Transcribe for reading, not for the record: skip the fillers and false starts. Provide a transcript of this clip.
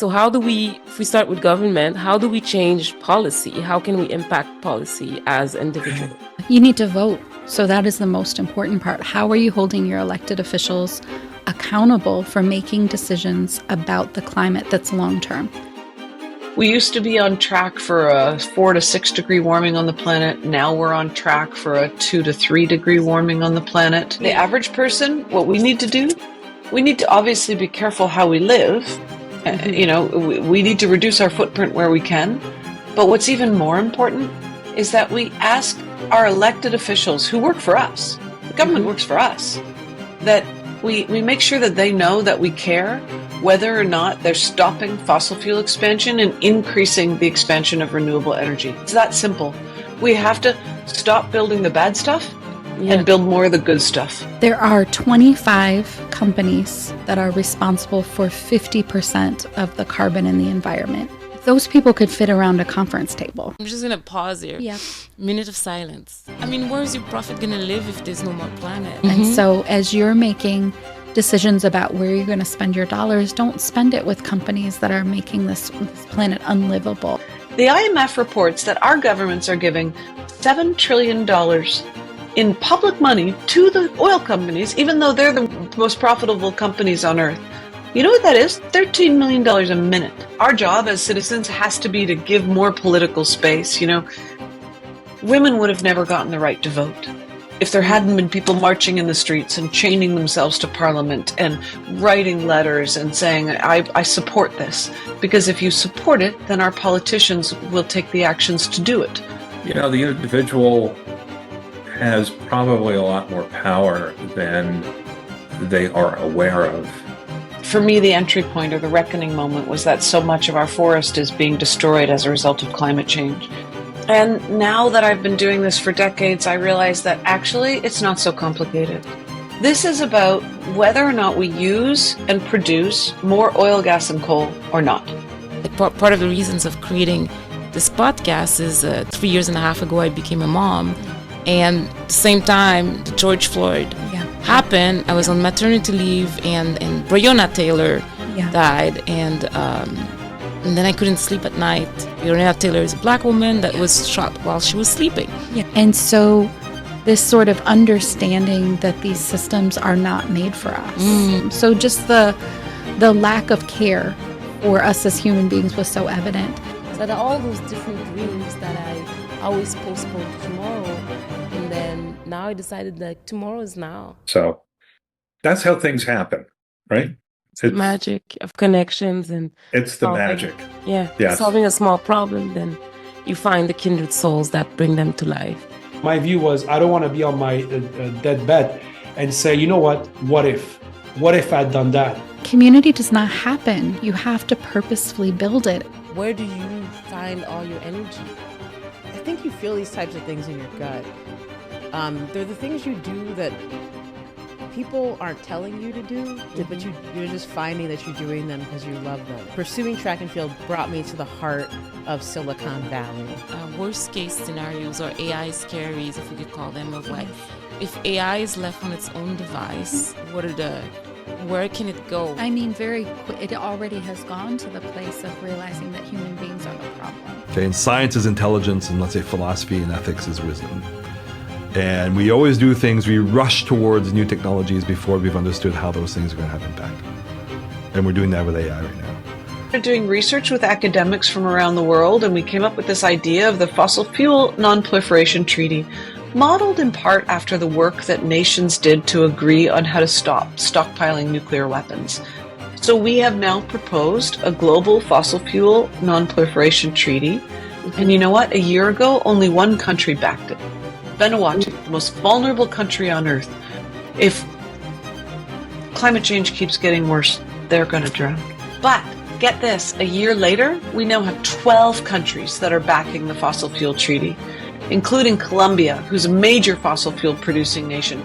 So how do we, if we start with government, how do we change policy? How can we impact policy as individuals? You need to vote. So that is the most important part. How are you holding your elected officials accountable for making decisions about the climate that's long-term? We used to be on track for a 4 to 6 degree warming on the planet. Now we're on track for a 2 to 3 degree warming on the planet. The average person, what we need to do, we need to obviously be careful how we live. We need to reduce our footprint where we can. But what's even more important is that we ask our elected officials who work for us, the government works for us, that we make sure that they know that we care whether or not they're stopping fossil fuel expansion and increasing the expansion of renewable energy. It's that simple. We have to stop building the bad stuff and build more of the good stuff. There are 25 companies that are responsible for 50% of the carbon in the environment. Those people could fit around a conference table. I'm just going to pause here. Yeah. Minute of silence. I mean, where's your profit going to live if there's no more planet? And so as you're making decisions about where you're going to spend your dollars, don't spend it with companies that are making this planet unlivable. The IMF reports that our governments are giving $7 trillion in public money to the oil companies, even though they're the most profitable companies on earth. You know what that is? $13 million a minute. Our job as citizens has to be to give more political space. Women would have never gotten the right to vote if there hadn't been people marching in the streets and chaining themselves to parliament and writing letters and saying, I support this. Because if you support it, then our politicians will take the actions to do it. The individual has probably a lot more power than they are aware of. For me, the entry point or the reckoning moment was that so much of our forest is being destroyed as a result of climate change. And now that I've been doing this for decades, I realize that actually it's not so complicated. This is about whether or not we use and produce more oil, gas, and coal or not. Part of the reasons of creating this podcast is 3.5 years ago, I became a mom. And at the same time, George Floyd happened. I was on maternity leave, and Breonna Taylor died, and then I couldn't sleep at night. Breonna Taylor is a black woman that was shot while she was sleeping. And so this sort of understanding that these systems are not made for us. So just the lack of care for us as human beings was so evident. So that all those different dreams that I always postponed to tomorrow, and then now I decided that tomorrow is now. So that's how things happen, right? It's magic of connections and it's the magic. Solving a small problem, then you find the kindred souls that bring them to life. My view was, I don't want to be on my deathbed and say, you know what if I'd done that? Community does not happen. You have to purposefully build it. Where do you find all your energy? I think you feel these types of things in your gut. They're the things you do that people aren't telling you to do, but you're just finding that you're doing them because you love them. Pursuing track and field brought me to the heart of Silicon Valley. Worst case scenarios, or AI scaries, if we could call them, of like, if AI is left on its own device, where can it go? I mean, it already has gone to the place of realizing that human beings are the problem. Okay, and science is intelligence, and let's say philosophy and ethics is wisdom. And we always do things, we rush towards new technologies before we've understood how those things are going to have impact. And we're doing that with AI right now. We're doing research with academics from around the world, and we came up with this idea of the Fossil Fuel Non-Proliferation Treaty, modeled in part after the work that nations did to agree on how to stop stockpiling nuclear weapons. So we have now proposed a global fossil fuel non-proliferation treaty. And you know what? A year ago, only one country backed it. Vanuatu, the most vulnerable country on Earth. If climate change keeps getting worse, they're going to drown. But get this, a year later, we now have 12 countries that are backing the fossil fuel treaty, including Colombia, who's a major fossil fuel producing nation.